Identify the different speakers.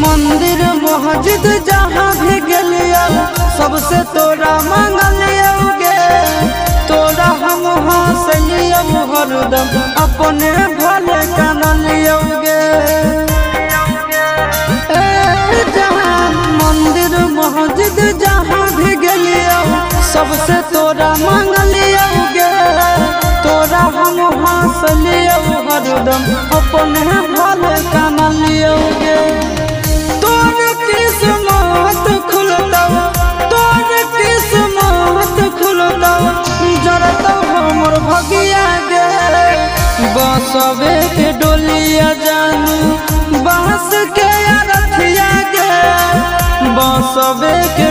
Speaker 1: मंदिर मस्जिद जहाँ भी गलिया सबसे तोरा मांगलिया गे। तोरा हम हंसलिया हरदम अपने भले कानलिया गे। जहाँ मंदिर मस्जिद जहाँ भी गलिया सबसे तोरा मांगलिया गे। तोरा हम हंसलिया हरदम अपने भले कानलिया गे। तोर किस्मत खुलता तोर किस्मत खुलता जरता हमर भगिया गे। बसवे के डोलिया जानू बांस के रथिया गे। बसवे के